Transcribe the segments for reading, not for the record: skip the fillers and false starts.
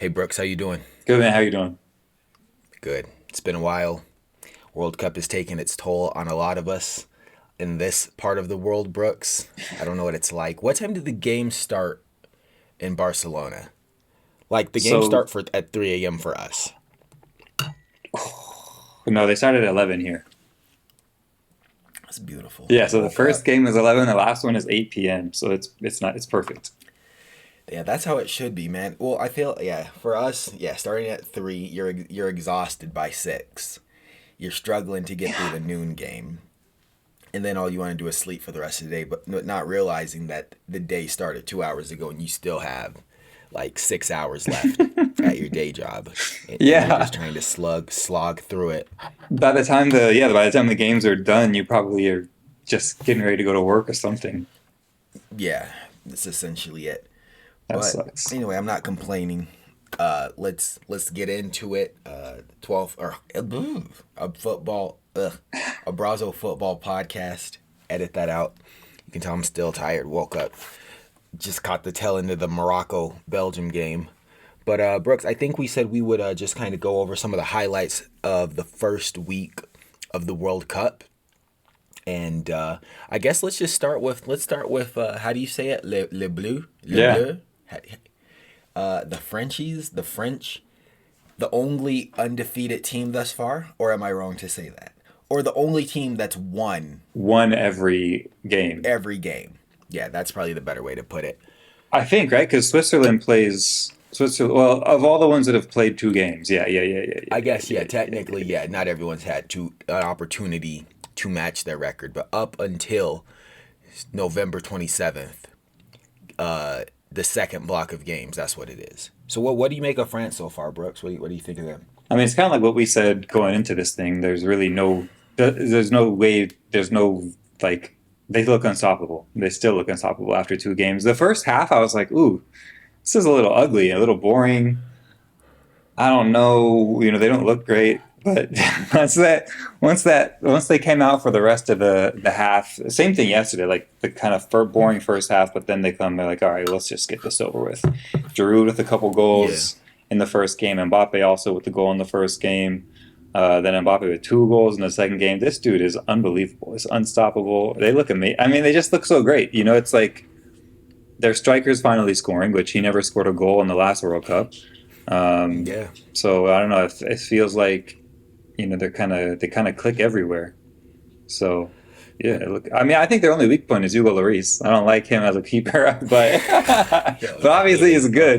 Hey Brooks, how you doing? Good man, how you doing? Good. It's been a while. World Cup has taken its toll on a lot of us in this part of the world, Brooks. I don't know what it's like. What time did the game start in Barcelona? Like the game So start for at 3 a.m. for us. no, they started at 11 here. That's beautiful. Yeah, I so the woke first up. game is 11, the last one is 8 p.m. So it's perfect. Yeah, that's how it should be, man. Well, I feel for us, starting at 3, you're exhausted by 6. You're struggling to get through Yeah. the noon game. And then all you want to do is sleep for the rest of the day, but not realizing that the day started 2 hours ago and you still have like 6 hours left at your day job, and you're Yeah. just trying to slog through it. By the time the games are done, you probably are just getting ready to go to work or something. Yeah, that's essentially it. That But sucks. anyway, I'm not complaining. Let's get into it. 12 or a football, a Brazo football podcast. Edit that out. You can tell I'm still tired. Woke up. Just caught the tail end of the Morocco Belgium game. But Brooks, I think we said we would just kind of go over some of the highlights of the first week of the World Cup. And I guess let's start with how do you say it? Le bleu, le Yeah. bleu. The Frenchies, the French, the only undefeated team thus far, or am I wrong to say that? Or the only team that's won Won every game. every game. Yeah, that's probably the better way to put it. I think, right? Because Switzerland plays Switzerland. Well, of all the ones that have played 2 games, I guess yeah, yeah. technically yeah, not everyone's had an opportunity to match their record, but up until November 27th, the second block of games, that's what it is. So what do you make of France so far, Brooks? What do you think of them? I mean, it's kind of like what we said going into this thing. There's really there's no way, there's no, like, they look unstoppable. They still look unstoppable after 2 games. The first half, I was like, ooh, this is a little ugly, a little boring. I don't know, they don't look great. But once they came out for the rest of the half, same thing yesterday, like the kind of boring first half, but then they're like, all right, let's just get this over with. Giroud with a couple Yeah. goals in the first game, Mbappe also with the goal in the first game, then Mbappe with 2 goals in the second game. This dude is unbelievable. It's unstoppable. They look amazing. I mean, they just look so great. It's like their striker's finally scoring, which he never scored a goal in the last World Cup. Um, Yeah. so I don't know. It feels like they kind of click everywhere. So yeah, look. I mean, I think their only weak point is Hugo Lloris. I don't like him as a keeper, but Yo, but obviously he's good.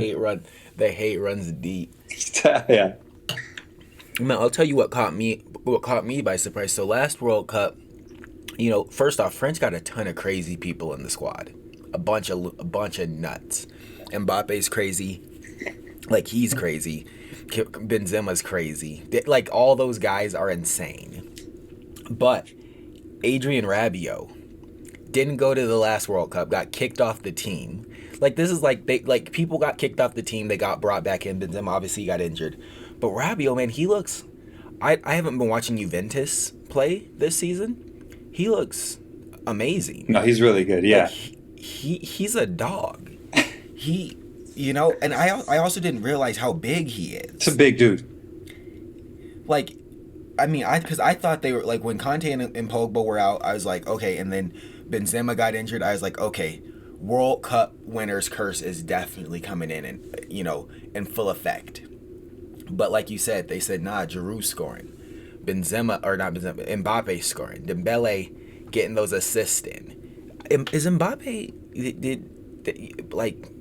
The hate runs deep. Yeah, Man, I'll tell you what caught me by surprise. So last World Cup, first off, France got a ton of crazy people in the squad. A bunch of nuts. Mbappe's crazy. Like he's crazy. Benzema's crazy. Like all those guys are insane. But Adrian Rabiot didn't go to the last World Cup, got kicked off the team. Like this is like people got kicked off the team, they got brought back in. Benzema obviously got injured, but Rabiot, man, he looks. I haven't been watching Juventus play this season. He looks amazing. no, he's really good. Like Yeah, he's a dog. He, and I also didn't realize how big he it's a is. big dude. Like I mean, because I thought they were like when Conte and Pogba were out, I was like, okay, and then Benzema got injured. I was like, okay, World Cup winners curse is definitely coming in and in full effect. But like you said, they said nah, Giroud scoring, Benzema or not Benzema, Mbappe scoring, Dembele getting those assists in. Is Mbappe like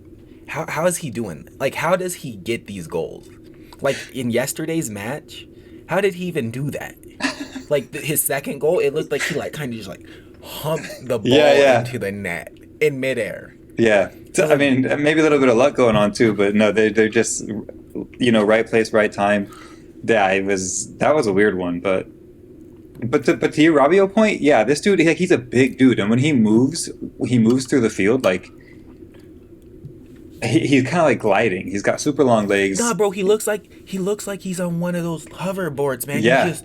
how is he doing? Like how does he get these goals? Like in yesterday's match, how did he even do that? Like his second goal, it looked like he like kind of just like humped the Yeah, ball yeah, into the net in midair. yeah. I So, was I like, mean, maybe a little bit of luck going on too, but no, they're just right place, right time. Yeah, that was a weird one, but to your Rabiot point, yeah, this dude, like, he's a big dude, and when he moves through the field like he's kind of like gliding. He's got super long nah, legs. bro, he looks like he's on one of those hoverboards, man. He Yeah, just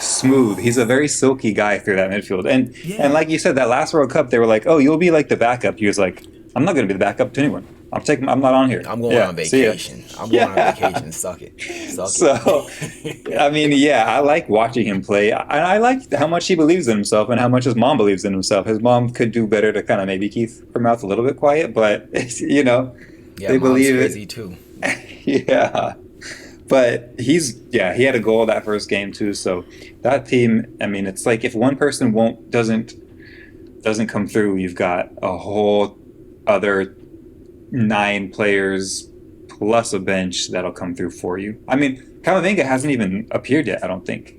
smooth. He's a very silky guy through that midfield. And yeah. like you said, that last World Cup, they were like, "Oh, you'll be like the backup." He was like, "I'm not going to be the backup to anyone." I'm not on here. I'm going Yeah, on see ya. vacation. I'm going on Yeah. vacation. Suck it. Suck So, it. I mean, yeah, I like watching him play. I like how much he believes in himself and how much his mom believes in himself. His mom could do better to kind of maybe keep her mouth a little bit quiet, but Yeah, they mom's believe crazy it. too. Yeah. But he had a goal that first game too. So that team, I mean, it's like if one person won't doesn't come through, you've got a whole other 9 players plus a bench that'll come through for you. I mean, Camavinga hasn't even appeared yet, I don't think.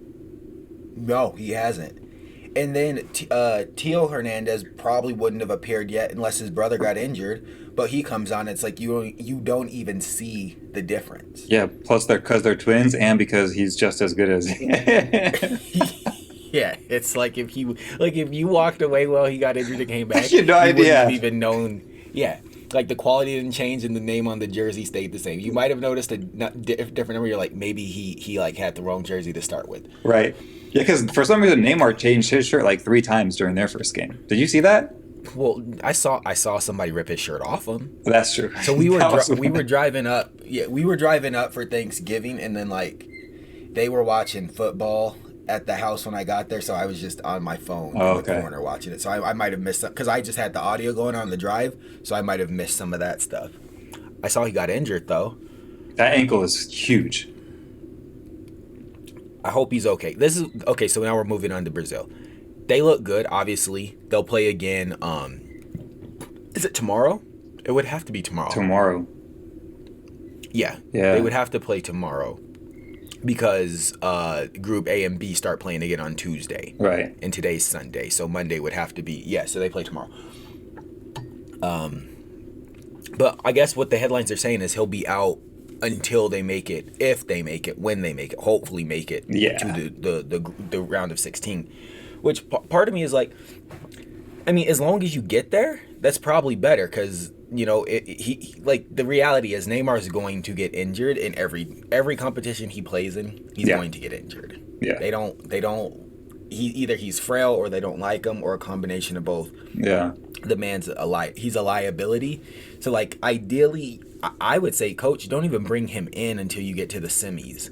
No, he hasn't. And then Tio Hernandez probably wouldn't have appeared yet unless his brother got injured. But he comes on, it's like you don't even see the difference. Yeah, plus because they're twins and because he's just as good as Yeah, it's like if you walked away while he got injured and came back, you had no you wouldn't have idea. even known. Yeah, like the quality didn't change and the name on the jersey stayed the same. You might have noticed a different number. You're like, maybe he like had the wrong jersey to start with. Right. Yeah, because for some reason Neymar changed his shirt like 3 times during their first game. Did you see that? Well, I saw somebody rip his shirt off him. That's true. So we were That was- we were driving up. Yeah, we were driving up for Thanksgiving, and then like they were watching football at the house when I got there. So I was just on my phone Oh, in the okay. corner watching it. So I might have missed because I just had the audio going on the drive. So I might have missed some of that stuff. I saw he got injured though. That ankle is huge. I hope he's okay. This is okay. So now we're moving on to Brazil. They look good. Obviously, they'll play again. Is it tomorrow? It would have to be tomorrow. Tomorrow. Yeah. Yeah. They would have to play tomorrow because Group A and B start playing again on Tuesday. Right. And today's Sunday, so Monday would have to be so they play tomorrow. But I guess what the headlines are saying is he'll be out until they make it, if they make it, when they make it, hopefully make it Yeah. to the round of 16. Which part of me is like, I mean, as long as you get there, that's probably better because he like the reality is Neymar is going to get injured in every competition he plays in. He's Yeah. going to get injured. Yeah. They don't. He's frail or they don't like him or a combination of both. Yeah. The man's he's a liability. So like ideally, I would say, coach, don't even bring him in until you get to the semis.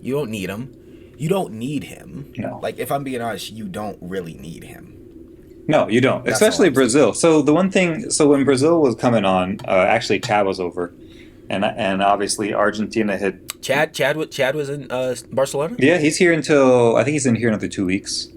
You don't need him. You don't need him. No. Like if I'm being honest, you don't really need him. No, you don't. That's Especially all I'm Brazil. So the one thing, so when Brazil was coming on, actually Chad was over, and obviously Argentina had. Chad was in Barcelona. Yeah, he's here until I think he's in here another 2 weeks.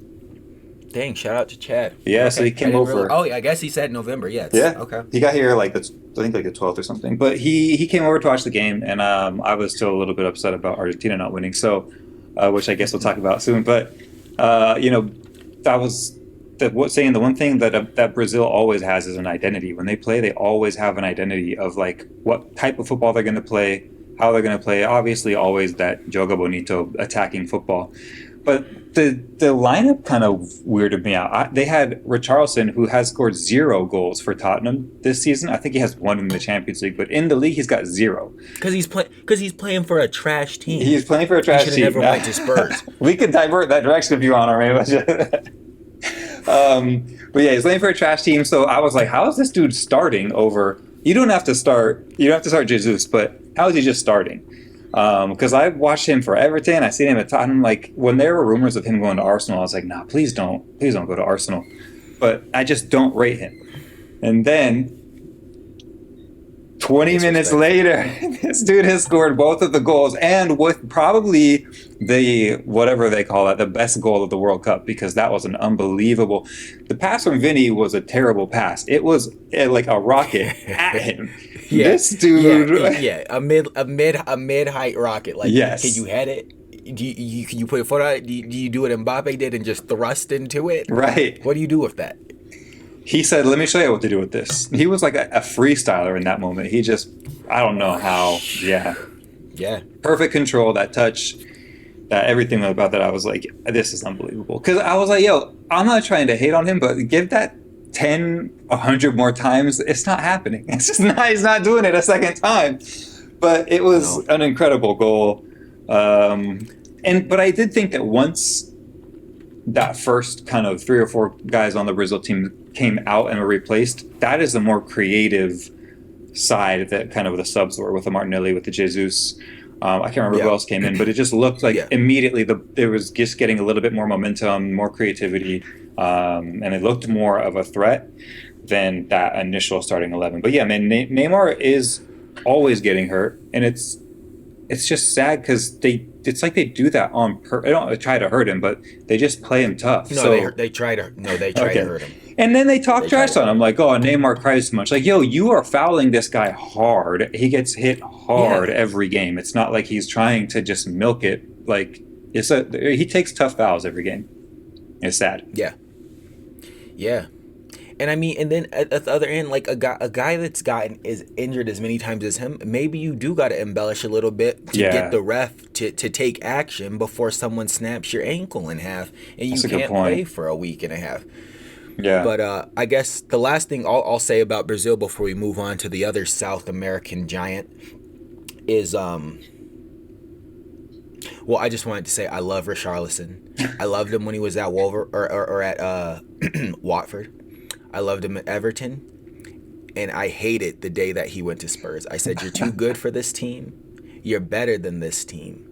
Dang! Shout out to Chad. Yeah, so he came I didn't over. Oh, yeah, I guess he said November. Yeah. Yeah. Okay. He got here I think like the 12th or something. But he came over to watch the game, and I was still a little bit upset about Argentina not winning. So, which I guess we'll talk about soon. But that was saying the one thing that Brazil always has is an identity. When they play, they always have an identity of like what type of football they're going to play, how they're going to play. Obviously, always that joga bonito attacking football. But the lineup kind of weirded me out. They had Richarlison, who has scored 0 goals for Tottenham this season. I think he has 1 in the Champions League, but in the league he's got 0. Because he's playing for a trash team. He's playing for a trash He team. should have never went to Spurs. We could divert that direction if you want, already. But yeah, he's playing for a trash team. So I was like, how is this dude starting over? You don't have to start Jesus, but how is he just starting? Because I watched him for Everton. I seen him at Tottenham. Like when there were rumors of him going to Arsenal, I was like, nah, please don't go to Arsenal. But I just don't rate him. And then 20 minutes later, this dude has scored both of the goals and with probably the, whatever they call it, the best goal of the World Cup, because that was an unbelievable. The pass from Vinny was a terrible pass. It was like a rocket at him. Yeah, this dude. a mid height rocket. Like, yes. Can you head it? Can you put your foot on it? Do you do what Mbappe did and just thrust into it? Right. What do you do with that? He said, let me show you what to do with this. He was like a freestyler in that moment. He just, I don't know how, yeah. Yeah. Perfect control, that touch, everything about that. I was like, this is unbelievable. Because I was like, yo, I'm not trying to hate on him, but give that 10, 100 more times. It's not happening. It's just not, he's not doing it a second time. But it was an incredible goal. But I did think that once that first kind of 3 or 4 guys on the Brazil team came out and were replaced, that is a more creative side that kind of the subs were with the Martinelli, with the Jesus. I can't remember who Yeah, else came in, but it just looked like yeah. immediately it was just getting a little bit more momentum, more creativity, and it looked more of a threat than that initial starting 11. But yeah, man, Neymar is always getting hurt, and it's just sad because it's like they do that on I don't try to hurt him, but they just play him tough. No, So they try to okay. hurt him. And then they talk They try to trash on hurt him him. like, oh, Neymar cries too much. Like, yo, you are fouling this guy hard. He gets hit hard Yeah, every game. It's not like he's trying to just milk it. Like, he takes tough fouls every game. It's sad. yeah, yeah. And I mean, and then at the other end, like a guy that's gotten is injured as many times as him, maybe you do got to embellish a little bit to get Yeah, the ref to take action before someone snaps your ankle in half and you that's a good can't play point. for a week and a half. Yeah. But I guess the last thing I'll say about Brazil before we move on to the other South American giant is well, I just wanted to say I love Richarlison. I loved him when he was at or at Watford. I loved him at Everton, and I hated the day that he went to Spurs. I said, "You're too good for this team. You're better than this team.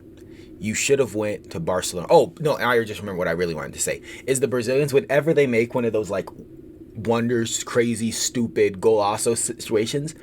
You should have went to Barcelona." Oh no, I just remember what I really wanted to say is the Brazilians, whenever they make one of those like wonders, crazy, stupid golazo situations,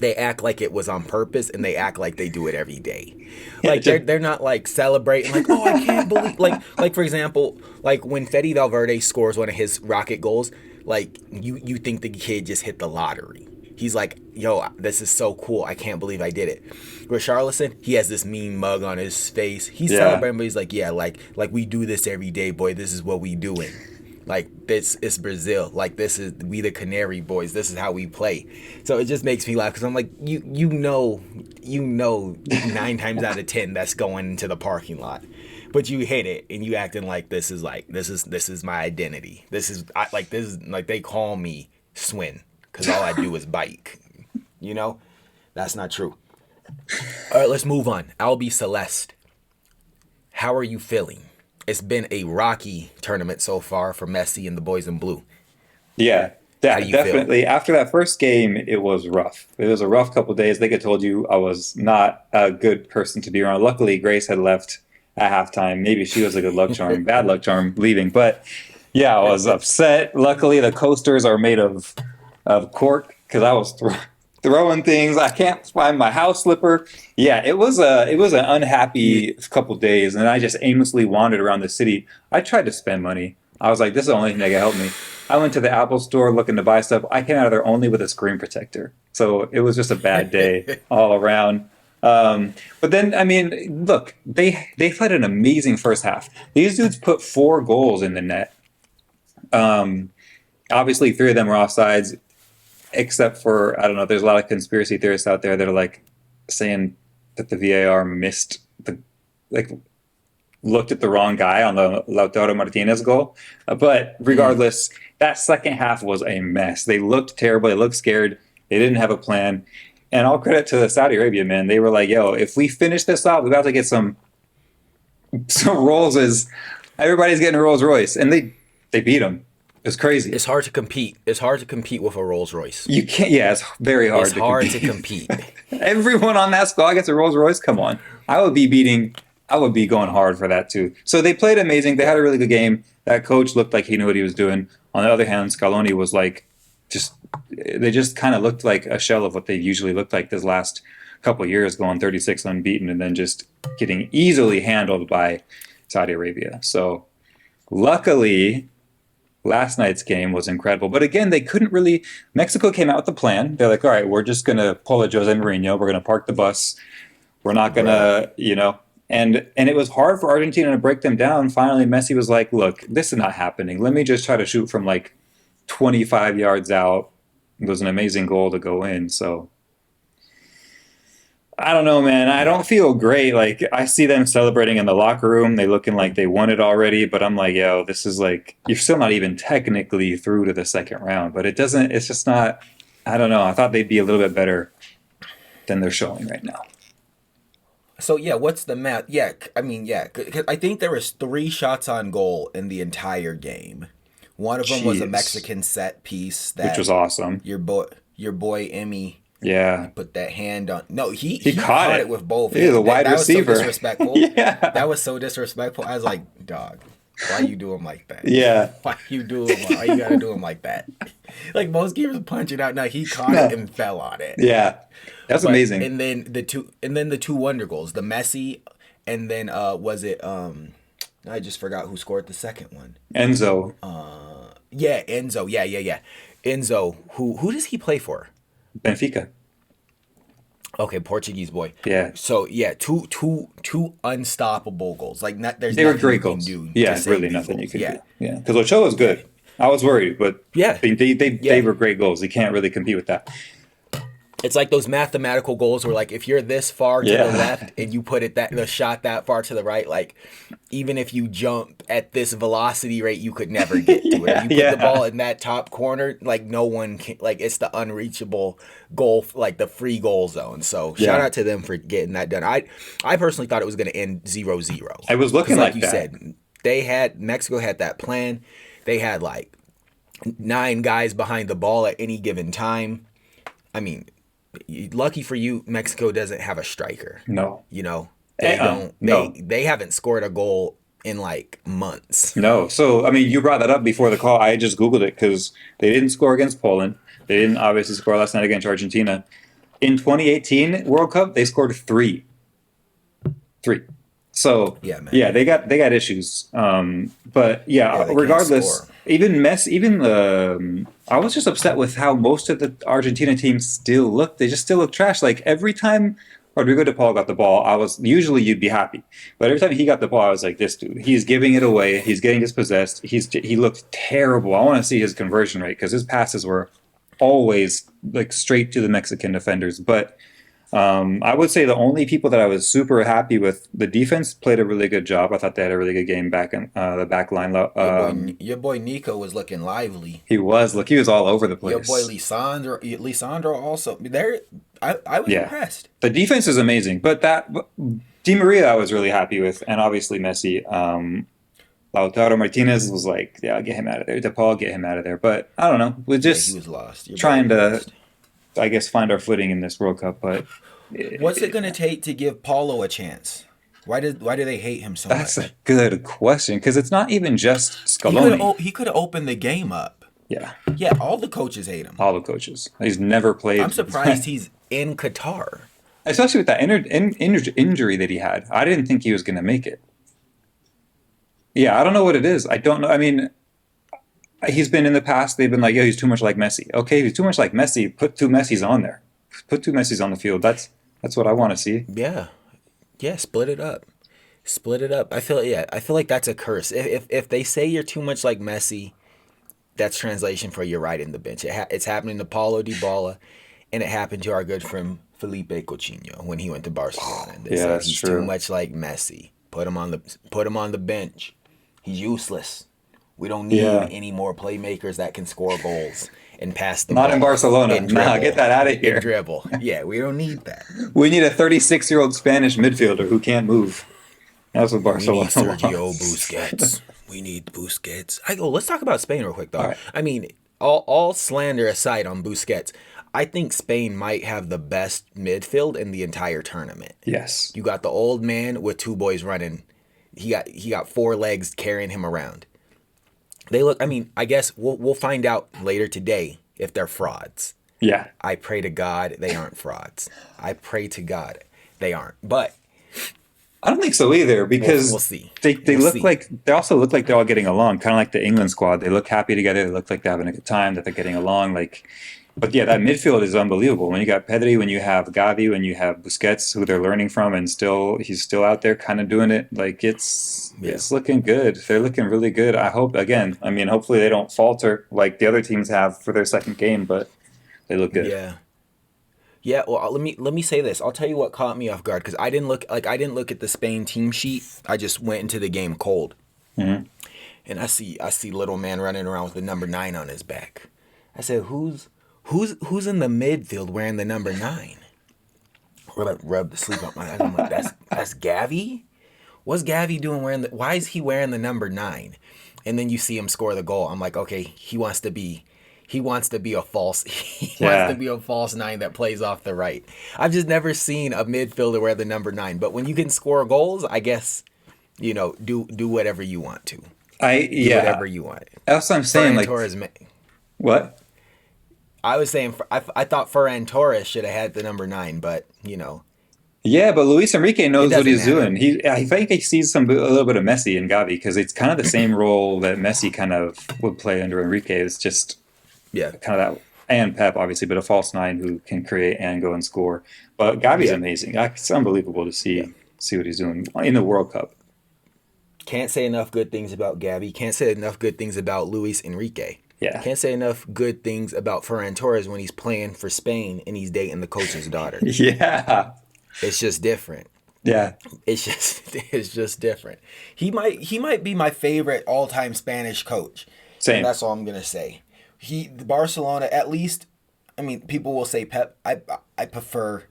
they act like it was on purpose and they act like they do it every day. Yeah, Like they're not like celebrating like, oh, I can't believe like for example, like when Fede Valverde scores one of his rocket goals, like you think the kid just hit the lottery. He's like, yo, this is so cool. I can't believe I did it. Richarlison, he has this mean mug on his face. He's yeah. celebrating, but he's like, yeah, like we do this every day, boy. This is what we doing. Like this is Brazil. Like this is we the Canary Boys. This is how we play. So it just makes me laugh because I'm like, you know, 9 times out of 10 that's going into the parking lot, but you hit it and you acting like this is my identity. This is like they call me Swin because all I do is bike. You know, that's not true. All right, let's move on. Albi Celeste, how are you feeling? It's been a rocky tournament so far for Messi and the boys in blue. Yeah, How do you feel? definitely. After that first game, it was rough. It was a rough couple of days. Like I told you, I was not a good person to be around. Luckily, Grace had left at halftime. Maybe she was a good luck charm, bad luck charm leaving. But yeah, I was upset. Luckily, the coasters are made of cork because I was throwing things. I can't find my house slipper. Yeah, it was an You, unhappy couple days, and I just aimlessly wandered around the city. I tried to spend money. I was like, this is the only thing that can help me. I went to the Apple store looking to buy stuff. I came out of there only with a screen protector. So it was just a bad day all around. But then, I mean, look, they played an amazing first half. These dudes put 4 goals in the net. Um, Obviously, 3 of them were offsides, except for, I don't know, there's a lot of conspiracy theorists out there that are like saying that the VAR missed like looked at the wrong guy on the Lautaro Martinez goal. But mm, regardless, that second half was a mess. They looked terrible. They looked scared. They didn't have a plan. And all credit to Saudi Arabia, man. They were like, "Yo, if we finish this off, we got to get some Rollses. Everybody's getting a Rolls Royce," and they beat them. It's crazy. it's hard to compete. It's hard to compete with a Rolls Royce. You can't. Yeah, it's very It's hard to hard to compete. compete. Everyone on that squad gets a Rolls Royce. Come on, I would be beating. I would be going hard for that too. So they played amazing. They Yeah. had a really good game. That coach looked like he knew what he was doing. On the other hand, Scaloni was like, just they just kind of looked like a shell of what they usually looked like this last couple of years, going 36 unbeaten and then just getting easily handled by Saudi Arabia. So luckily, last night's game was incredible. But again, they couldn't really. Mexico came out with a plan. They're like, all right, we're just going to pull a Jose Mourinho. We're going to park the bus. We're not going Bruh. to, and it was hard for Argentina to break them down. Finally, Messi was like, look, this is not happening. Let me just try to shoot from like 25 yards out. It was an amazing goal to go in. So I don't know, man. I Yeah. don't feel great. Like I see them celebrating in the locker room. They looking like they won it already, but I'm like, yo, this is like you're still not even technically through to the second round. But it doesn't. It's just not. I don't know. I thought they'd be a little bit better than they're showing right now. So yeah, what's the math? Yeah, I mean, yeah, 'cause I think there was 3 shots on goal in the entire game. One of them was a Jeez, Mexican set piece which that was awesome. your boy Emmy Yeah. Put that hand on. No, He he caught caught it it. with both He was hands. a wide That was so receiver. disrespectful. Yeah. That was so disrespectful. I was like, dog, why you do him like that? Yeah. Why you do him? Why you gotta do him like that? Like most keepers punch it out. No, he caught it No. and fell on it. Yeah. That's But amazing. and then the two wonder goals, the Messi, and then was it I just forgot who scored the second one. Enzo, Yeah, Enzo. Yeah. Enzo. Who does he play for? Benfica. Okay, Portuguese boy. Yeah. So yeah, two unstoppable goals. Like there's They were nothing great you can goals. do to Yeah, save really these nothing you goals. could Yeah, do. Yeah. Because Ochoa was yeah, good. I was worried, but yeah, they yeah. were great goals. You can't really compete with that. It's like those mathematical goals where like if you're this far to the Yeah. left and you put it that the shot that far to the right, like even if you jump at this velocity rate, you could never get to it. Or Yeah. you put the ball Yeah. in that top corner, like no one can. Like it's the unreachable goal, like the free goal zone. So shout Yeah. out to them for getting that done. I personally thought it was going to end 0-0 I was because looking like like you that. said, Mexico had that plan. They had like 9 guys behind the ball at any given time. I mean, lucky for you, Mexico doesn't have a striker. No. You know, they don't. No. They haven't scored a goal in like months. No. So, I mean, you brought that up before the call. I just Googled it because they didn't score against Poland. They didn't obviously score last night against Argentina. In 2018 World Cup, they scored three. Three. So Yeah, man. yeah, they got issues. But yeah, Yeah, they can't regardless, score. I was just upset with how most of the Argentina teams still look. They just still look trash. Like every time Rodrigo De Paul got the ball, I was usually you'd be happy, but every time he got the ball, I was like, this dude, he's giving it away. He's getting dispossessed. He looked terrible. I want to see his conversion rate because his passes were always like straight to the Mexican defenders, but. I would say the only people that I was super happy with, the defense played a really good job. I thought they had a really good game back in the back line. Your boy Nico was looking lively. He was all over the Your boy place. Lisandro also. I was Yeah, impressed. the defense is amazing, but Di Maria I was really happy with, and obviously Messi. Lautaro Martinez was like, yeah, get him out of there. De Paul, get him out of there. But I don't know. We're Yeah, he just was lost. Your boy trying was to, lost. I guess, find our footing in this World Cup. But What's it gonna take to give Paulo a chance? Why do they hate him so that's a much? good question because it's not even just He could Scaloni. he could have opened the game up. Yeah. Yeah, all the coaches hate him. All the coaches. He's never played. I'm surprised he's in Qatar. Especially with that injury that he had. I didn't think he was going to make it. Yeah, I don't know what it is. I don't know. I mean, he's been in the past, they've been like, yeah, he's too much like Messi. Okay, he's too much like Messi. Put 2 Messis on there. Put 2 Messis on the field. That's what I want to see. Yeah, yeah, split it up. Split it up. I feel like that's a curse. If they say you're too much like Messi, that's translation for you're right in the bench. It's happening to Paulo Dybala, and it happened to our good friend Felipe Coutinho when he went to Barcelona. And they Yeah, said that's he's true. too much like Messi. Put him on the bench. He's useless. We don't need Yeah. any more playmakers that can score goals and pass the Not ball. in Barcelona. And Nah, dribble. get that out of And here. dribble. Yeah, we don't need that. We need a 36-year-old Spanish midfielder who can't move. That's what We Barcelona need Sergio wants. Busquets. We need Busquets. Let's talk about Spain real quick, though. All right. I mean, all slander aside on Busquets, I think Spain might have the best midfield in the entire tournament. Yes. You got the old man with 2 boys running. He got 4 legs carrying him around. They look. I mean, I guess we'll find out later today if they're frauds. Yeah. I pray to God they aren't frauds. I pray to God they aren't. But I don't think so either because we'll see. they We'll look see. like they also look like they're all getting along, kind of like the England squad. They look happy together. They look like they're having a good time. That they're getting along. Like, but yeah, that midfield is unbelievable. When you got Pedri, when you have Gavi, when you have Busquets, who they're learning from, and he's still out there, kind of doing it. Like it's looking good. They're looking really good. I hope again. I mean, hopefully they don't falter like the other teams have for their second game, but they look good. Yeah. Yeah, well, let me say this. I'll tell you what caught me off guard because I didn't look at the Spain team sheet. I just went into the game cold, Mhm. and I see little man running around with the number 9 on his back. I said, who's in the midfield wearing the number 9? Rub the sleep up my eyes. I'm like, that's Gavi. What's Gavi doing why is he wearing the number 9? And then you see him score the goal. I'm like, okay, he wants to be he wants to be a false he wants to Yeah. be a false nine that plays off the right. I've just never seen a midfielder wear the number 9. But when you can score goals, I guess do whatever you want to. Do Yeah. whatever you want. That's what I'm saying. Ferran Like, Torres. what? I was saying I thought Ferran Torres should have had the number 9, but Yeah, but Luis Enrique it knows what doesn't he's matter. doing. I think he sees a little bit of Messi in Gavi because it's kind of the same role that Messi kind of would play under Enrique. It's just Yeah, kind of that, and Pep obviously, but a false nine who can create and go and score. But Gavi's yeah, amazing. It's unbelievable to yeah. see what he's doing in the World Cup. Can't say enough good things about Gabby. Can't say enough good things about Luis Enrique. Yeah, Can't say enough good things about Ferran Torres when he's playing for Spain and he's dating the coach's daughter. yeah, It's just different. yeah. It's just different. He might be my favorite all time Spanish coach, and Same. that's all I'm gonna say. Barcelona, at least. I mean, people will say Pep. I prefer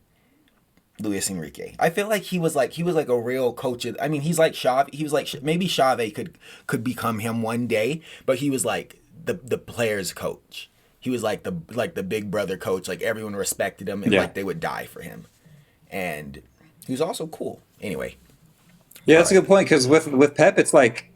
Luis Enrique. I feel like he was like a real coach. I mean, he's like Xavi. He was like maybe Xavi could become him one day, but he was like the players' coach. He was like the big brother coach. Like everyone respected him, and Yeah, like they would die for him. And he was also cool. Anyway, yeah. all That's a right. good point because with Pep, it's like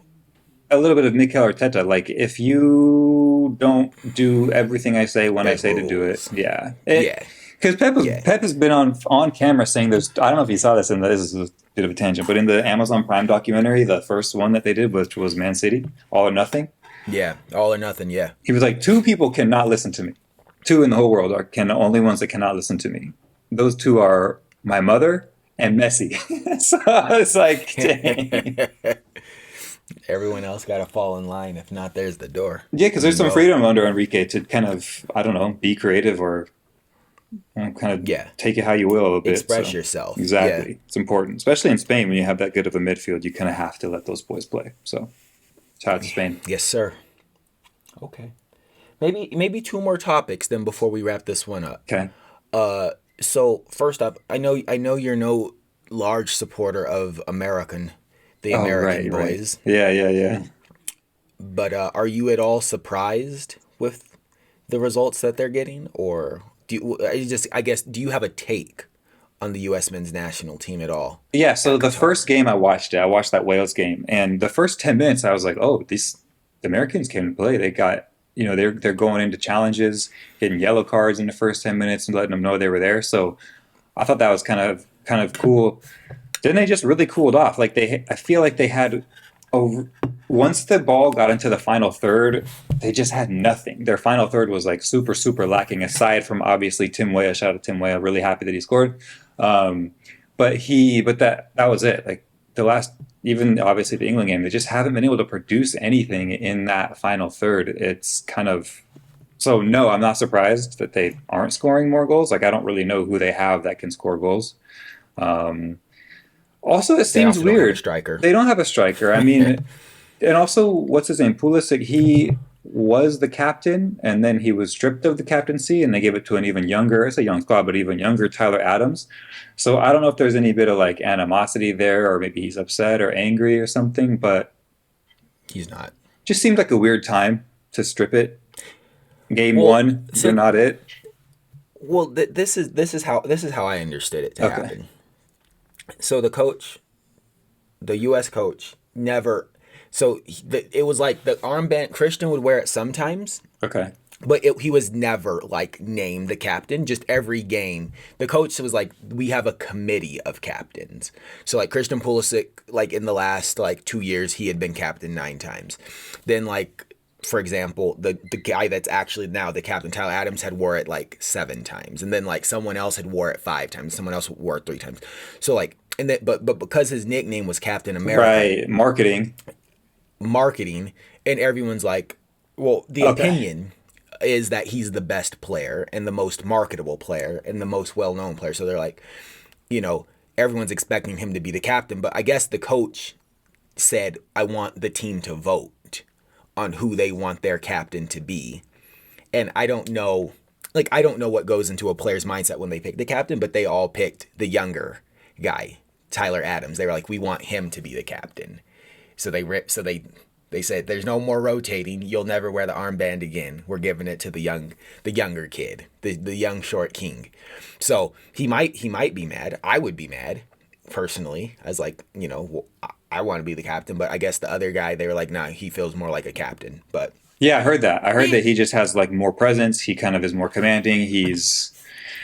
a little bit of Mikel Arteta. Like if you don't do everything I say when I Bed say to do it, rules. yeah. Yeah, Because yeah. Pep has been on camera saying there's. I don't know if you saw this, and this is a bit of a tangent, but in the Amazon Prime documentary, the first one that they did, which was Man City, All or Nothing, Yeah, all or nothing. Yeah, he was like, two people cannot listen to me. Two in the whole world are can only ones that cannot listen to me. Those two are my mother and Messi. So it's like, dang. everyone else got to fall in line. If not, there's the door. Yeah, because You there's some know. freedom under Enrique to kind of, I don't know, be creative or kind of Yeah, take it how you will a little bit. express So yourself. Yeah. exactly, it's important, especially in Spain when you have that good of a midfield. You kind of have to let those boys play. So shout out to Spain. Yes, sir. Okay. Maybe two more topics then before we wrap this one up. Okay. So first up, I know you're no large supporter of the Oh, American right, right. boys, Yeah, yeah, yeah. but are you at all surprised with the results that they're getting, or I guess do you have a take on the U.S. men's national team at all Yeah, so at the Qatar? first game I watched it, I watched that Wales game, and the first 10 minutes I was like, "Oh, these the Americans came to play. They got, they're going into challenges, getting yellow cards in the first 10 minutes and letting them know they were there." So, I thought that was kind of cool. Then they just really cooled off. Like I feel like they had a, once the ball got into the final third, they just had nothing. Their final third was like super super lacking. Aside from obviously Tim Weah, shout out to Tim Weah, really happy that he scored. Um, but that was it. Like the last, even obviously the England game, they just haven't been able to produce anything in that final third. It's kind of so no, I'm not surprised that they aren't scoring more goals. Like I don't really know who they have that can score goals. Um, Also, it They seems also don't have a weird. striker. They don't have a striker. I mean, and also, what's his name? Pulisic. He was the captain, and then he was stripped of the captaincy, and they gave it to an even younger. It's a young squad, but even younger Tyler Adams. So I don't know if there's any bit of like animosity there, or maybe he's upset or angry or something. But He's not. just seemed like a weird time to strip it. Game Well, one, you're so not it. this is how I understood it to Okay. happen. So the U.S. coach, never. So it was like the armband Christian would wear it sometimes, Okay. but he was never like named the captain. Just every game, the coach was like, we have a committee of captains. So like Christian Pulisic, like in the last like 2 years, he had been captain 9 times. Then like, for example, the guy that's actually now the captain, Tyler Adams, had wore it like 7 times, and then like someone else had wore it 5 times, someone else wore it 3 times. So like, and then but because his nickname was Captain America, Right. Marketing. marketing, and everyone's like, well, the Okay. opinion is that he's the best player and the most marketable player and the most well-known player. So they're like, everyone's expecting him to be the captain, but I guess the coach said, I want the team to vote on who they want their captain to be. And I don't know what goes into a player's mindset when they pick the captain, but they all picked the younger guy, Tyler Adams. They were like, we want him to be the captain. So they They said there's no more rotating. You'll never wear the armband again. We're giving it to the younger kid, the young short king. So he might be mad. I would be mad personally. As like, I want to be the captain, but I guess the other guy, they were like, nah, he feels more like a captain. But Yeah, I heard that. I heard that he just has like more presence. He kind of is more commanding.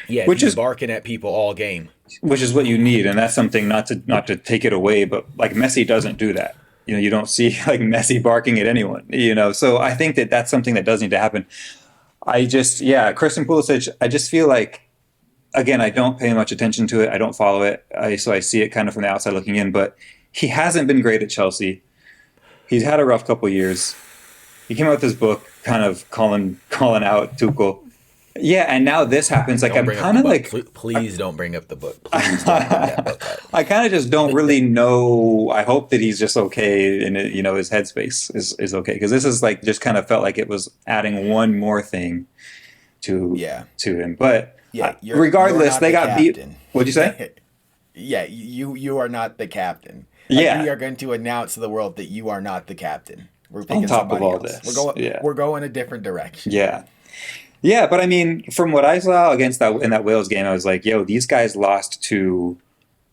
yeah, Which he's is barking at people all game. which is what you need, and that's something not to take it away, but like Messi doesn't do that. You don't see like Messi barking at anyone. So I think that that's something that does need to happen. Christian Pulisic, I just feel like, again, I don't pay much attention to it. I don't follow it. So I see it kind of from the outside looking in, but he hasn't been great at Chelsea. He's had a rough couple of years. He came out with this book kind of calling out Tuchel. Yeah, and now this happens. Like, Don't I'm bring up kind the of book. like, Please don't bring up the book. Please don't bring that book up. I kind of just don't really know. I hope that he's just okay and his headspace is okay, because this is like just kind of felt like it was adding one more thing to Yeah. to him. But Yeah, regardless, you're they not got the beat. captain. What'd you say? Yeah, you are not the captain. Like, Yeah, we are going to announce to the world that you are not the captain. We're on picking top of somebody all else. this, yeah, We're going a different direction. yeah. Yeah, but I mean, from what I saw against that Wales game, I was like, yo, these guys lost to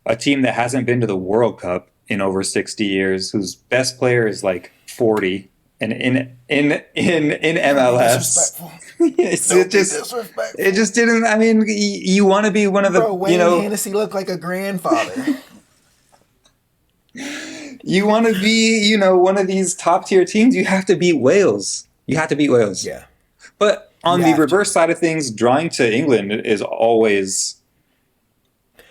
a team that hasn't been to the World Cup in over 60 years, whose best player is like 40, and in MLS. Disrespectful. It just Disrespectful. it just didn't. I mean, you want to be one of the Bro, Wayne Hennessy looked like a grandfather. you want to be one of these top tier teams. You have to beat Wales. You have to beat Wales. Yeah. But on You the have to. reverse side of things, drawing to England is always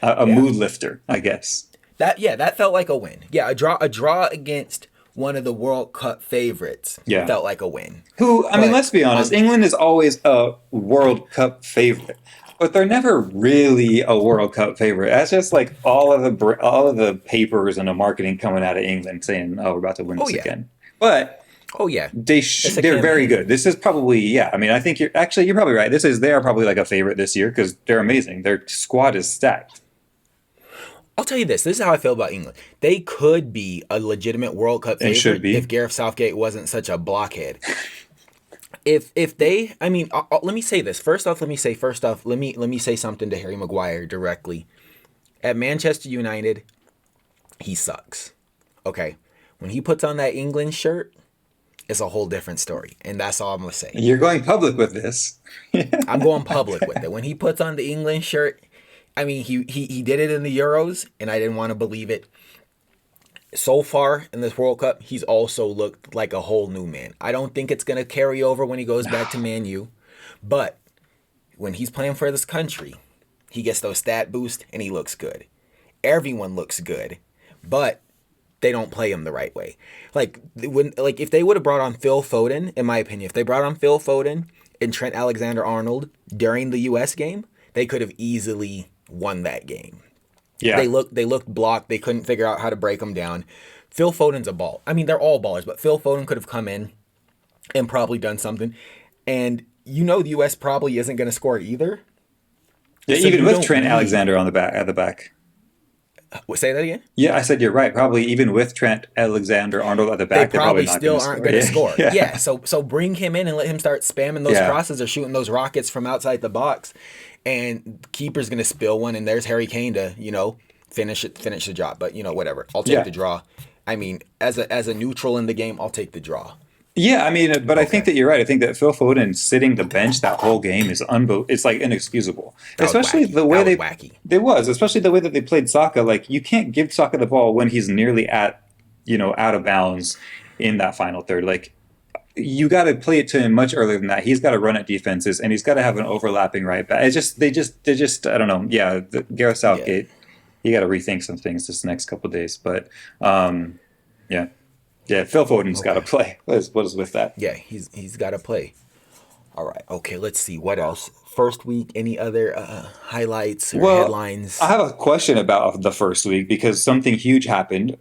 a Yeah. mood lifter, I guess. That felt like a win. Yeah, a draw against one of the World Cup favorites Yeah. felt like a win. Who, I mean, But, let's be honest, England is always a World Cup favorite, but they're never really a World Cup favorite. That's just like all of the papers and the marketing coming out of England saying, "Oh, we're about to win this yeah. again." But Oh yeah. they're very good. This is probably, yeah. I mean, I think you're probably right. They are probably like a favorite this year because they're amazing. Their squad is stacked. I'll tell you this. This is how I feel about England. They could be a legitimate World Cup They favorite should be. if Gareth Southgate wasn't such a blockhead. If they, I mean, let me say this. First off, let me say something to Harry Maguire directly. At Manchester United, he sucks. Okay, when he puts on that England shirt, it's a whole different story, and that's all I'm gonna say. You're going public with this. I'm going public with it. When he puts on the England shirt, I mean, he did it in the Euros, and I didn't want to believe it. So far in this World Cup, he's also looked like a whole new man. I don't think it's going to carry over when he goes back to Man U, but when he's playing for this country, he gets those stat boosts, and he looks good. Everyone looks good, but they don't play him the right way. If they would have brought on Phil Foden, in my opinion, if they brought on Phil Foden and Trent Alexander-Arnold during the U.S. game, they could have easily won that game. Yeah. They looked blocked. They couldn't figure out how to break them down. Phil Foden's a ball. I mean, they're all ballers, but Phil Foden could have come in and probably done something. And the U.S. probably isn't going to score either. Yeah, So even you with don't Trent need- Alexander at the back. Say that again? Yeah, I said you're right. Probably even with Trent Alexander-Arnold at the They back, they're probably not still gonna aren't going to score. Yeah. Yeah, so bring him in and let him start spamming those Yeah. crosses or shooting those rockets from outside the box. And keeper's going to spill one, and there's Harry Kane to, finish the job. But, whatever. I'll take Yeah. the draw. I mean, as a neutral in the game, I'll take the draw. Yeah, I mean, but I think that you're right. I think that Phil Foden sitting the bench that whole game is it's like inexcusable. That was Especially wacky. the way That was wacky. especially the way that they played Saka. Like, you can't give Saka the ball when he's nearly out of bounds in that final third. Like, you got to play it to him much earlier than that. He's got to run at defenses, and he's got to have an overlapping right back. They just I don't know. Yeah, Gareth Southgate, you got to rethink some things this next couple of days. But yeah. Yeah, Phil Foden's got to play. What is with that? Yeah, he's got to play. All right. Okay, let's see. What else? First week, any other highlights or headlines? I have a question about the first week because something huge happened,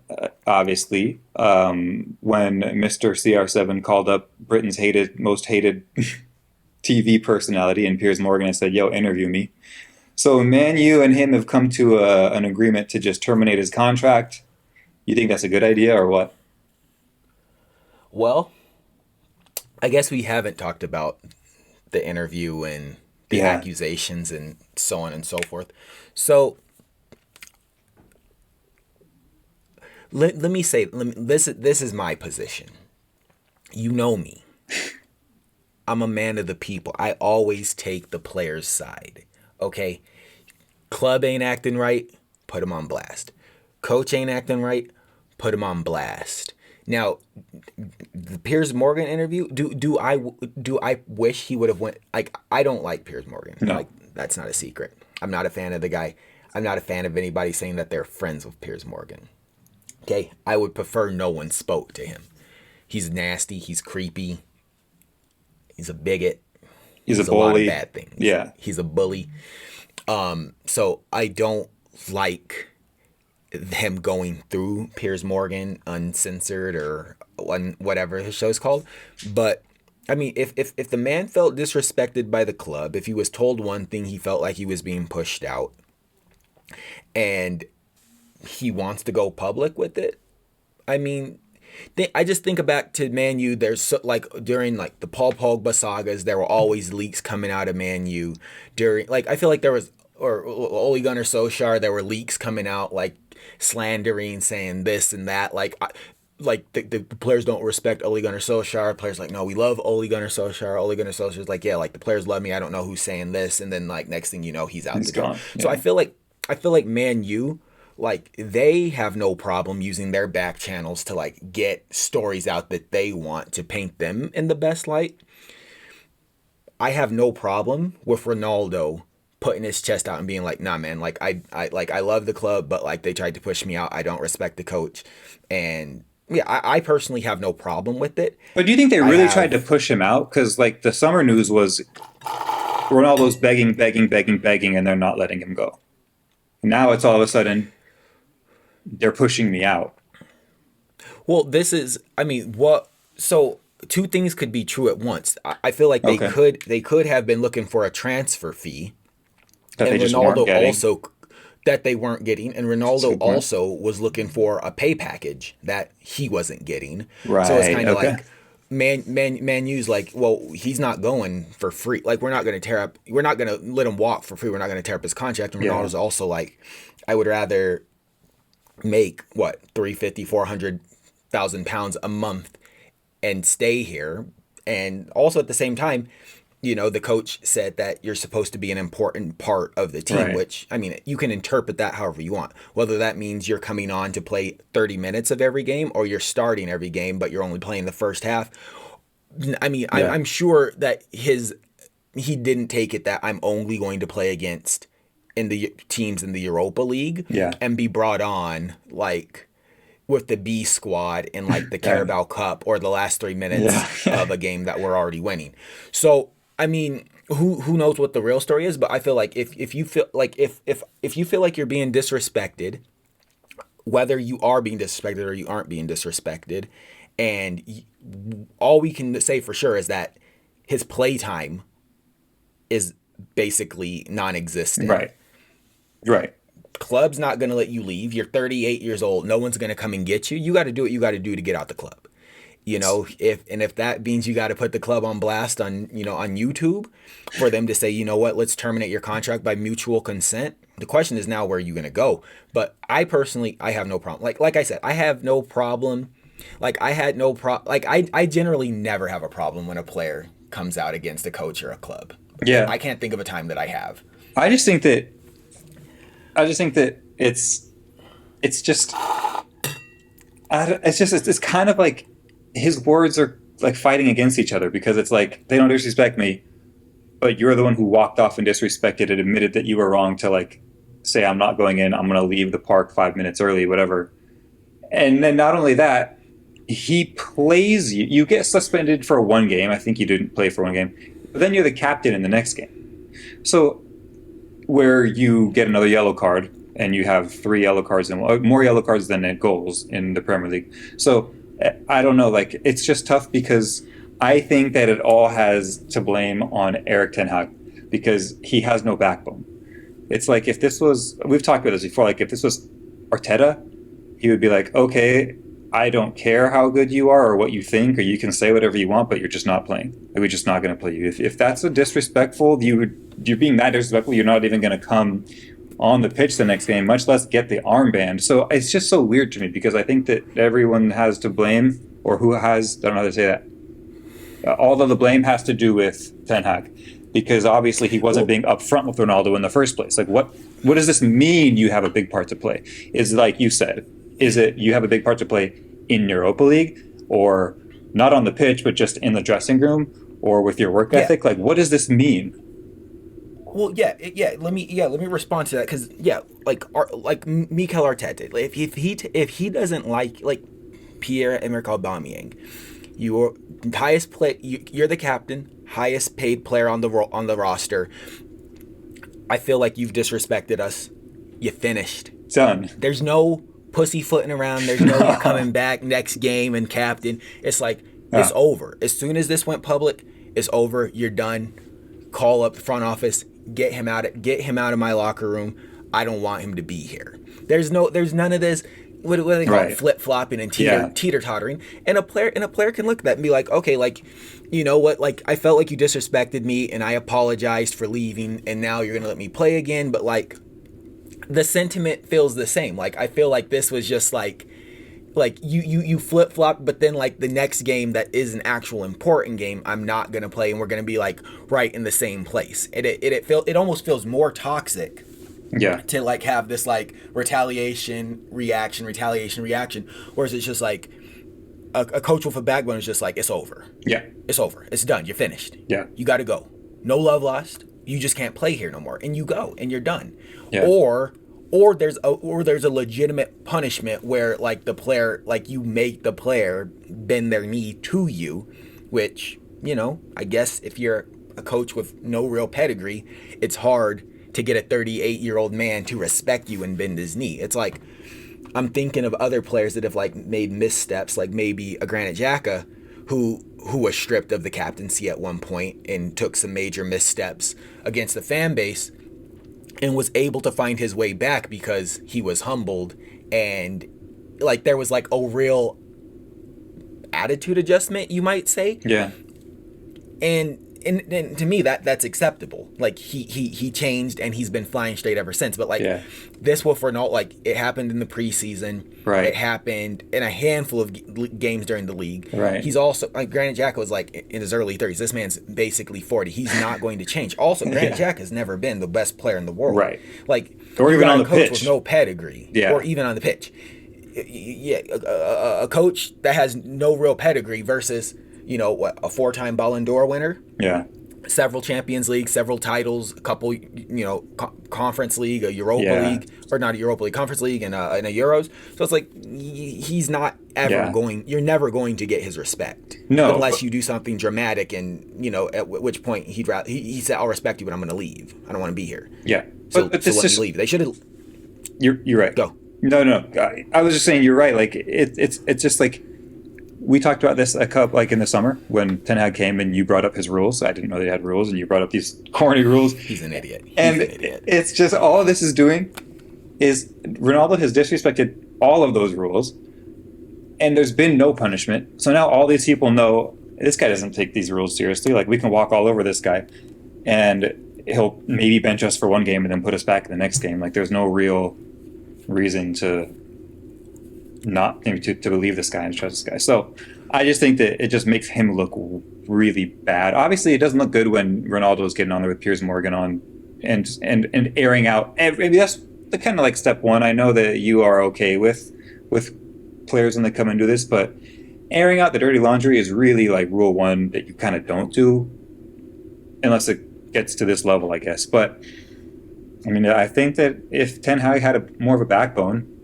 obviously, when Mr. CR7 called up Britain's most hated TV personality and Piers Morgan and said, yo, interview me. So Man U and him have come to an agreement to just terminate his contract. You think that's a good idea or what? Well, I guess we haven't talked about the interview and the Yeah, accusations and so on and so forth. So let me say this is my position. You know me. I'm a man of the people. I always take the player's side. Okay? Club ain't acting right, put him on blast. Coach ain't acting right, put him on blast. Now, the Piers Morgan interview, do I wish he would have went, like, I don't like Piers Morgan. no. Like, that's not a secret. I'm not a fan of the guy. I'm not a fan of anybody saying that they're friends with Piers Morgan. Okay? I would prefer no one spoke to him. He's nasty, he's creepy, he's a bigot, He's a he's a lot of bully. bad things. Yeah, He's a bully. So I don't like him going through Piers Morgan uncensored or whatever his show's called. But I mean, if the man felt disrespected by the club, if he was told one thing, he felt like he was being pushed out, and he wants to go public with it. I mean, I just think back to Man U. There's like during like the Paul Pogba sagas, there were always leaks coming out of Man U. During like I feel like there was or Ole Gunnar Solskjaer, there were leaks coming out like slandering, saying this and that. Like the players don't respect Ole Gunnar Solskjaer. Players like, no, we love Ole Gunnar Solskjaer. Ole Gunnar Solskjaer's like, yeah, like the players love me. I don't know who's saying this, and then like next thing you know, he's out he's the door. gone. So Yeah, I feel like Man U, like they have no problem using their back channels to like get stories out that they want to paint them in the best light. I have no problem with Ronaldo putting his chest out and being like, nah, man, like I love the club, but like they tried to push me out. I don't respect the coach. And yeah, I personally have no problem with it. but do you think they I really tried to have push him out? Because like the summer news was Ronaldo's begging, begging, begging, begging, and they're not letting him go. Now it's all of a sudden they're pushing me out. well, this is I mean, what so two things could be true at once. I feel like Okay, they could have been looking for a transfer fee that they and just weren't Ronaldo getting. also that they weren't getting, and That's a Ronaldo good point. also was looking for a pay package that he wasn't getting. So it's Right. kind of Okay. like Man U's like, well, he's not going for free. Like we're not gonna let him walk for free. We're not gonna tear up his contract. And Yeah. Ronaldo's also like, I would rather make what 350, 400,000 pounds a month and stay here. And also at the same time, the coach said that you're supposed to be an important part of the team, Right. which, I mean, you can interpret that however you want. Whether that means you're coming on to play 30 minutes of every game or you're starting every game, but you're only playing the first half. I mean, Yeah. I'm sure that he didn't take it that I'm only going to play against in the teams in the Europa League Yeah. and be brought on like with the B squad in like the Yeah. Carabao Cup or the last 3 minutes Yeah. of a game that we're already winning. So I mean, who knows what the real story is? But I feel like if you feel like if you feel like you're being disrespected, whether you are being disrespected or you aren't being disrespected, and all we can say for sure is that his playtime is basically non-existent. Right. Right. Club's not going to let you leave. You're 38 years old. No one's going to come and get you. You got to do what you got to do to get out the club. If that means you got to put the club on blast on YouTube for them to say, you know what, let's terminate your contract by mutual consent. The question is now, where are you going to go? But I personally, I have no problem. Like I said, I have no problem. Like I had no pro. Like I generally never have a problem when a player comes out against a coach or a club. Yeah. I can't think of a time that I have. I just think that I just think that it's just it's kind of like his words are like fighting against each other because it's like they don't disrespect me, but you're the one who walked off and disrespected and admitted that you were wrong to like say I'm not going in, I'm going to leave the park 5 minutes early, whatever. And then not only that, he plays you. You get suspended for one game. I think you didn't play for one game, but then you're the captain in the next game. So where you get another yellow card and you have 3 yellow cards and more yellow cards than goals in the Premier League. So I don't know, like it's just tough because I think that it all has to blame on Eric Ten Hag because he has no backbone. It's like if this was, we've talked about this before, like if this was Arteta, he would be like, okay, I don't care how good you are or what you think, or you can say whatever you want, but you're just not playing. Like, we're just not going to play you. If that's a disrespectful, you're being that disrespectful. You're not even going to come on the pitch the next game, much less get the armband. So it's just so weird to me because I think that everyone has to blame, or who has, I don't know how to say that. All of the blame has to do with Ten Hag because obviously he wasn't Well, being upfront with Ronaldo in the first place. Like, what does this mean? You have a big part to play? Is like you said, is it you have a big part to play in Europa League, or not on the pitch, but just in the dressing room, or with your work yeah. ethic? Like, what does this mean? Well, let me respond to that because like Mikel Arteta, like, if he doesn't like Pierre-Emerick Aubameyang, you're highest play, you're the captain, highest paid player on the roster. I feel like you've disrespected us. You finished. Done. There's no pussyfooting around. There's no you coming back next game and captain. It's like it's Yeah. over. As soon as this went public, it's over. You're done. Call up the front office. Get him out of my locker room. I don't want him to be here. There's none of this. What do they call it? Right. Flip flopping and Yeah. teeter tottering. And a player can look at that and be like, okay, like, you know what? Like, I felt like you disrespected me, and I apologized for leaving, and now you're gonna let me play again. But like, the sentiment feels the same. Like, I feel like this was just like you flip flop, but then like the next game that is an actual important game, I'm not gonna play, and we're gonna be like right in the same place. It almost feels more toxic Yeah. to like have this like retaliation reaction, whereas it's just like a coach with a backbone is just like it's over, Yeah. it's done, you're finished, Yeah. you got to go, no love lost, you just can't play here no more, and you go and you're done. Yeah. Or there's a legitimate punishment where like the player, like you make the player bend their knee to you, which, I guess if you're a coach with no real pedigree, it's hard to get a 38-year-old man to respect you and bend his knee. It's like I'm thinking of other players that have like made missteps, like maybe a Granit Xhaka, who was stripped of the captaincy at one point and took some major missteps against the fan base, and was able to find his way back because he was humbled, and like there was like a real attitude adjustment, you might say. Yeah. And to me that's acceptable. Like he changed and he's been flying straight ever since. But like Yeah. this with Ronaldo, like it happened in the preseason. Right. It happened in a handful of games during the league. Right. He's also like Granit Xhaka was like in his early 30s. This man's basically 40. He's not going to change. Also, Granit Yeah. Xhaka has never been the best player in the world. Right. Like Or you even got on a the coach pitch. with no pedigree. Yeah. Or even on the pitch. Yeah, a coach that has no real pedigree versus what, a 4-time Ballon d'Or winner, Yeah. several Champions League, several titles, a couple, Conference League, a Europa Yeah. League, or not a Europa League, Conference League, and a Euros. So it's like he's not ever Yeah. you're never going to get his respect. No. Unless you do something dramatic, and, at which point he said, I'll respect you, but I'm going to leave. I don't want to be here. Yeah. So But so this let just me leave. They should have. you're right. Go. No. I was just saying you're right. Like it's just like we talked about this a couple like in the summer when Ten Hag came and you brought up his rules. I didn't know they had rules, and you brought up these corny rules. He's an idiot. And it's just all this is doing is Ronaldo has disrespected all of those rules, and there's been no punishment. So now all these people know this guy doesn't take these rules seriously. Like, we can walk all over this guy, and he'll maybe bench us for one game and then put us back in the next game. Like, there's no real reason to not to believe this guy and trust this guy. So I just think that it just makes him look really bad. Obviously, it doesn't look good when Ronaldo's getting on there with Piers Morgan on and airing out. Maybe that's the kind of like step one. I know that you are okay with players when they come and do this, but airing out the dirty laundry is really like rule one that you kind of don't do unless it gets to this level, I guess. But I mean, I think that if Ten Hag had more of a backbone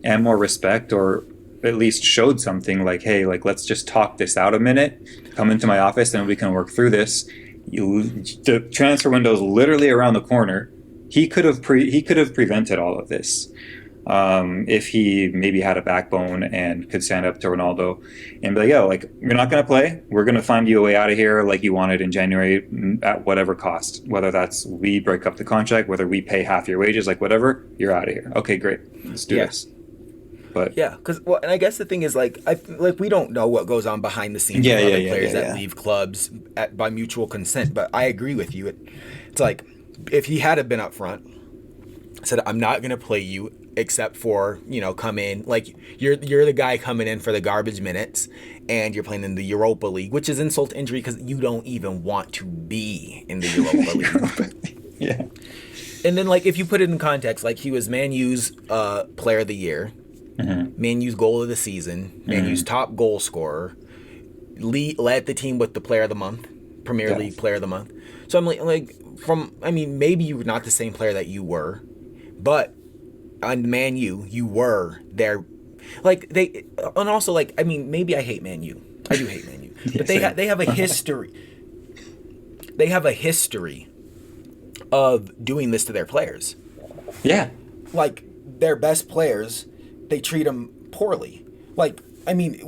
and more respect, or at least showed something like, hey, like, let's just talk this out a minute, come into my office and we can work through this. The transfer window is literally around the corner. He could have prevented all of this if he maybe had a backbone and could stand up to Ronaldo and be like, yo, like, you're not going to play. We're going to find you a way out of here like you wanted in January at whatever cost, whether that's we break up the contract, whether we pay half your wages, like whatever, you're out of here. Okay, great. Let's do this. But Yeah, because well, and I guess the thing is like we don't know what goes on behind the scenes yeah, with yeah, other yeah, players yeah, that yeah. leave clubs by mutual consent. But I agree with you. It's like if he had have been up front, said I'm not gonna play you except for come in like you're the guy coming in for the garbage minutes, and you're playing in the Europa League, which is insult to injury because you don't even want to be in the Europa League. Yeah. And then like if you put it in context, like he was Man U's player of the year, Hmm. Man U's goal of the season, Man U's Hmm. top goal scorer, led the team with the player of the month, Premier Yeah. League player of the month. So I'm like from I mean maybe you're not the same player that you were, but on Man U you were there. Like they and also like I mean maybe I hate Man U. I do hate Man U, Yeah. but Same. they have a history. They have a history of doing this to their players. Yeah. Like their best players, they treat them poorly. Like I mean,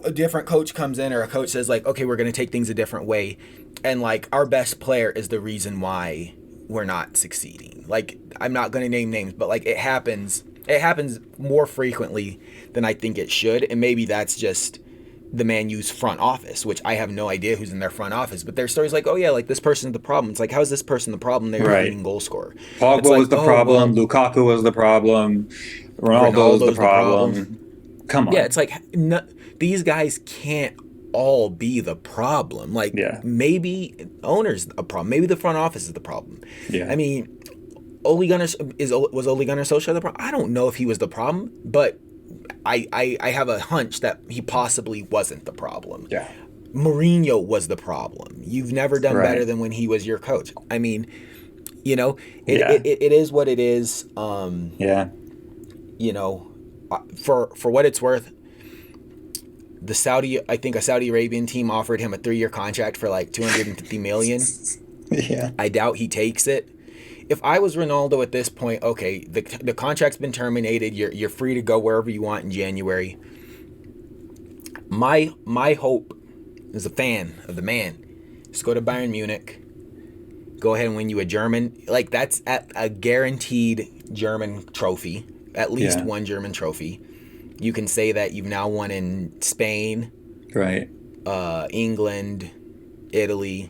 a different coach comes in or a coach says like, okay, we're going to take things a different way, and like our best player is the reason why we're not succeeding. Like I'm not going to name names, but like it happens. It happens more frequently than I think it should, and maybe that's just the Man U's front office, which I have no idea who's in their front office, but their story's like, oh yeah, like this person's the problem. It's like, how's this person the problem? They're the Right. leading goal scorer. It's Pogba like, was the oh problem. well, Lukaku was the problem. Ronaldo was the Ronaldo's the problem. problem. Come Yeah, on. it's like no, these guys can't all be the problem. Like Yeah. maybe owner's a problem. Maybe the front office is the problem. Yeah. I mean, was Ole Gunnar Solskjaer the problem? I don't know if he was the problem, but I have a hunch that he possibly wasn't the problem. Yeah. Mourinho was the problem. You've never done better Right. than when he was your coach. I mean, you know, Yeah. it is what it is. Yeah. You know, for what it's worth, I think a Saudi Arabian team offered him a 3-year contract for like 250 million. Yeah. I doubt he takes it. If I was Ronaldo at this point, okay, the contract's been terminated. You're free to go wherever you want in January. My hope as a fan of the man, just go to Bayern Munich. Go ahead and win you a German, like that's at a guaranteed German trophy, at least Yeah. one German trophy. You can say that you've now won in Spain, Right. England, Italy,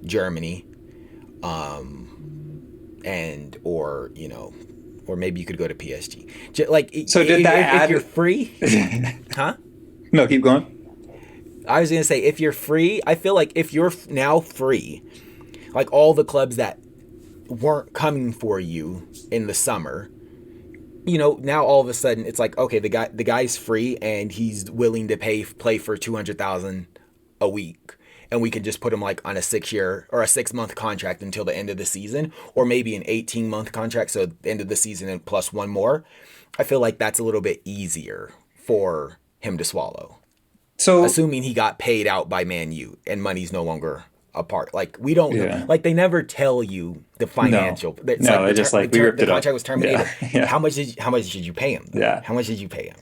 Germany, and or maybe you could go to PSG. Like So did that if you're add? free, huh? No, keep going. I was gonna say if you're free, I feel like if you're now free, like all the clubs that weren't coming for you in the summer, now all of a sudden it's like, okay, the guy's free and he's willing to play for 200,000 a week, and we can just put him like on a 6-year or a 6-month contract until the end of the season, or maybe an 18-month contract, so the end of the season and plus one more. I feel like that's a little bit easier for him to swallow, So assuming he got paid out by Man U and money's no longer a part. Like we don't know. yeah. Like they never tell you the No. financial. It's No, like they just like we ripped the it up. contract was Yeah. terminated. Yeah. How much did you pay him though? Yeah. How much did you pay him?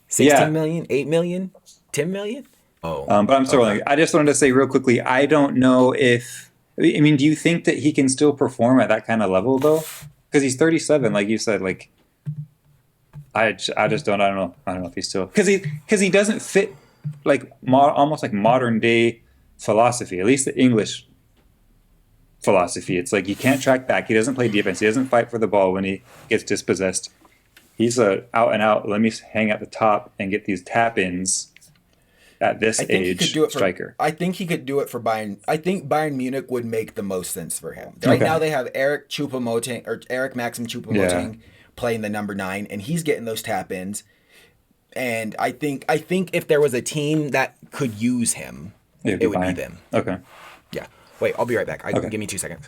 16 Yeah. million, 8 million, 10 million? Oh, But I'm okay. sorry. I just wanted to say real quickly. I don't know if. I mean, do you think that he can still perform at that kind of level though? Because he's 37, like you said. Like I just don't. I don't know. I don't know if he's still because he doesn't fit like almost like modern day philosophy. At least the English philosophy. It's like you can't track back. He doesn't play defense. He doesn't fight for the ball when he gets dispossessed. He's a out and out. Let me hang at the top and get these tap ins at this I think he could age do it for. striker. I think he could do it for Bayern. I think Bayern Munich would make the most sense for him. Right now Okay. they have Eric Choupo-Moting or Eric Maxim Yeah. Choupo-Moting playing the number 9, and he's getting those tap ins. And I think if there was a team that could use him, It'd it be would be fine. them. Okay. Yeah. Wait, I'll be right back. Okay. Give me 2 seconds.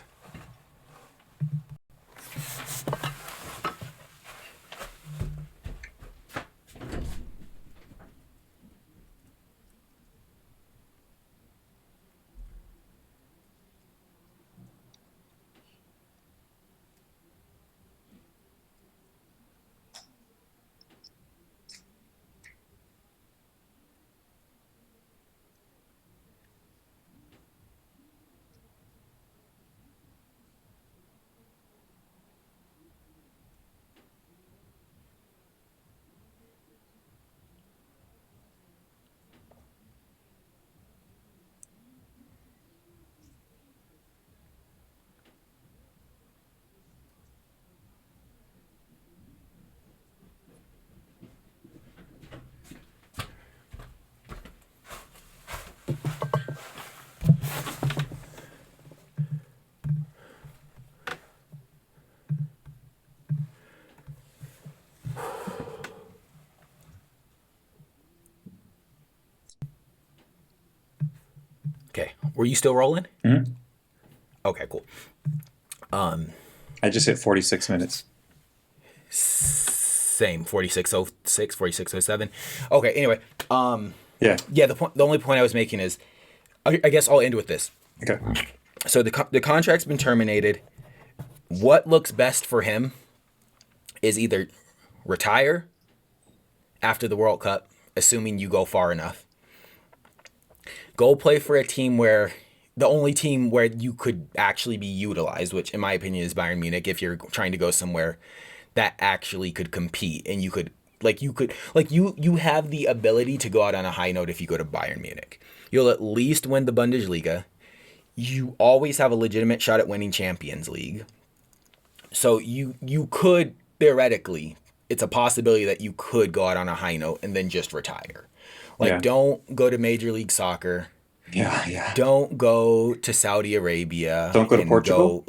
Were you still rolling? Mhm. Okay, cool. I just hit 46 minutes. Same 4606, 4607. Okay, anyway. Yeah. Yeah, the only point I was making is I guess I'll end with this. Okay. So the contract's been terminated. What looks best for him is either retire after the World Cup, assuming you go far enough. Go play for a team where the only team where you could actually be utilized, which in my opinion is Bayern Munich, if you're trying to go somewhere that actually could compete and you have the ability to go out on a high note if you go to Bayern Munich. You'll at least win the Bundesliga. You always have a legitimate shot at winning Champions League. So you could theoretically, it's a possibility that you could go out on a high note and then just retire. Like, Yeah. don't go to Major League Soccer. Yeah. Yeah. Don't go to Saudi Arabia. Don't go to and Portugal?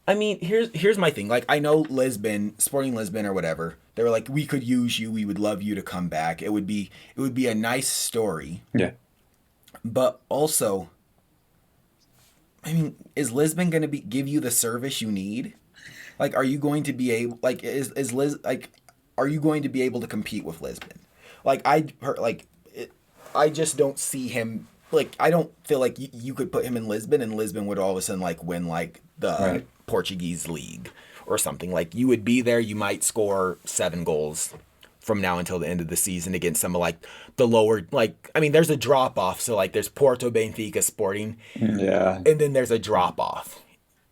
I mean, here's my thing. Like, I know Lisbon, Sporting Lisbon or whatever. They were like, we could use you. We would love you to come back. It would be a nice story. Yeah. But also, I mean, is Lisbon going to give you the service you need? Like, are you going to be able, like, are you going to be able to compete with Lisbon? Like, I just don't see him, like, I don't feel like you could put him in Lisbon and Lisbon would all of a sudden, like, win, like, the Right. Portuguese league or something. Like, you would be there, you might score 7 goals from now until the end of the season against some of, like, the lower, like, I mean, there's a drop off. So, like, there's Porto, Benfica, Sporting, Yeah. and then there's a drop off.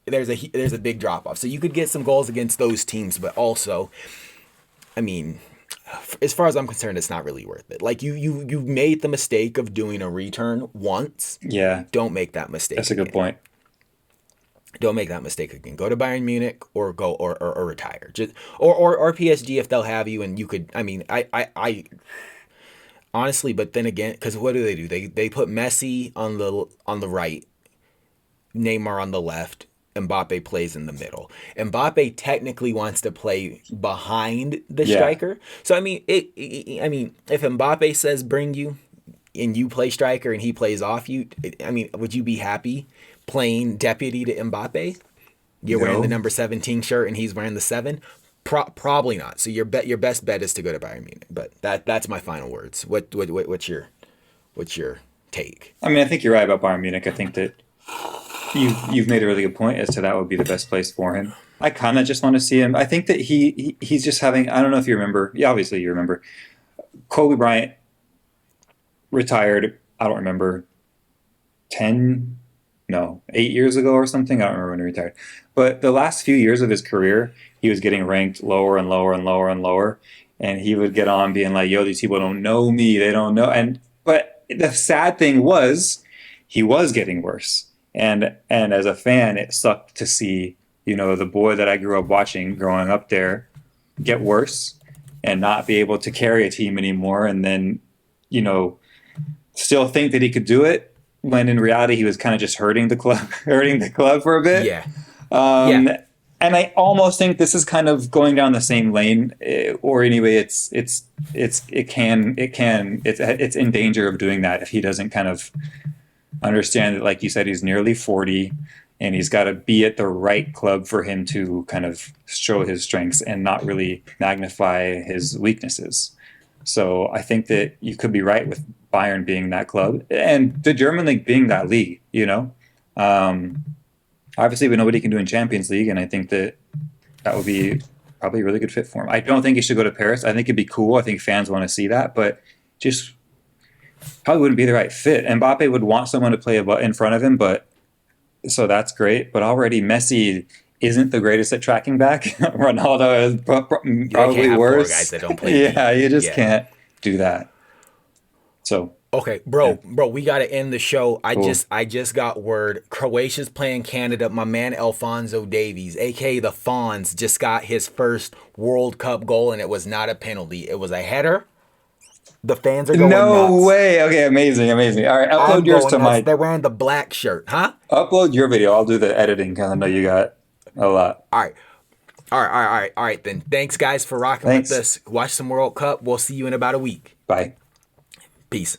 There's a big drop off. So you could get some goals against those teams, but also, I mean, as far as I'm concerned, it's not really worth it. Like, you've made the mistake of doing a return once. Yeah. Don't make that mistake. That's a good again. point. Don't make that mistake again. Go to Bayern Munich or go or retire. Just or PSG if they'll have you, and you could. I mean, I honestly, but then again, because what do? They put Messi on the right, Neymar on the left. Mbappe plays in the middle. Mbappe technically wants to play behind the Yeah. striker. So I mean, I mean, if Mbappe says bring you, and you play striker and he plays off you, I mean, would you be happy playing deputy to Mbappe? You're wearing No. the number 17 shirt and he's wearing the 7. Probably not. So your best bet is to go to Bayern Munich. But that's my final words. What's your take? I mean, I think you're right about Bayern Munich. I think that you've made a really good point as to that would be the best place for him. I kind of just want to see him. I think that he's just having. I don't know if you remember. Yeah, obviously you remember. Kobe Bryant retired. I don't remember. 8 years ago or something. I don't remember when he retired. But the last few years of his career, he was getting ranked lower and lower and lower and lower. And he would get on being like, yo, these people don't know me. They don't know. But the sad thing was he was getting worse. And as a fan, it sucked to see, the boy that I grew up watching growing up there get worse and not be able to carry a team anymore. And then, still think that he could do it when in reality he was kind of just hurting the club for a bit. Yeah. Um, Yeah. And I almost think this is kind of going down the same lane, or anyway, it's in danger of doing that if he doesn't kind of understand that, like you said, he's nearly 40 and he's got to be at the right club for him to kind of show his strengths and not really magnify his weaknesses. So I think that you could be right with Bayern being that club and the German league being that league, obviously we know what he can do in Champions League, and I think that would be probably a really good fit for him. I don't think he should go to Paris. I think it'd be cool. I think fans want to see that, but just probably wouldn't be the right fit. Mbappe would want someone to play in front of him, but so that's great. But already Messi isn't the greatest at tracking back. Ronaldo is You can't probably have 4 worse. guys that don't play. Yeah, you just Yeah. can't do that. So Okay, bro, we gotta end the show. Cool. I just got word. Croatia's playing Canada. My man Alphonso Davies, aka the Fonz, just got his first World Cup goal, and it was not a penalty. It was a header. The fans are going no nuts. way. Okay, amazing. All right, upload I'm yours going to nuts. my. They're wearing the black shirt, huh? Upload your video. I'll do the editing because I know you got a lot. All right. Then thanks, guys, for rocking Thanks. with us. Watch some World Cup. We'll see you in about a week. Bye. Peace.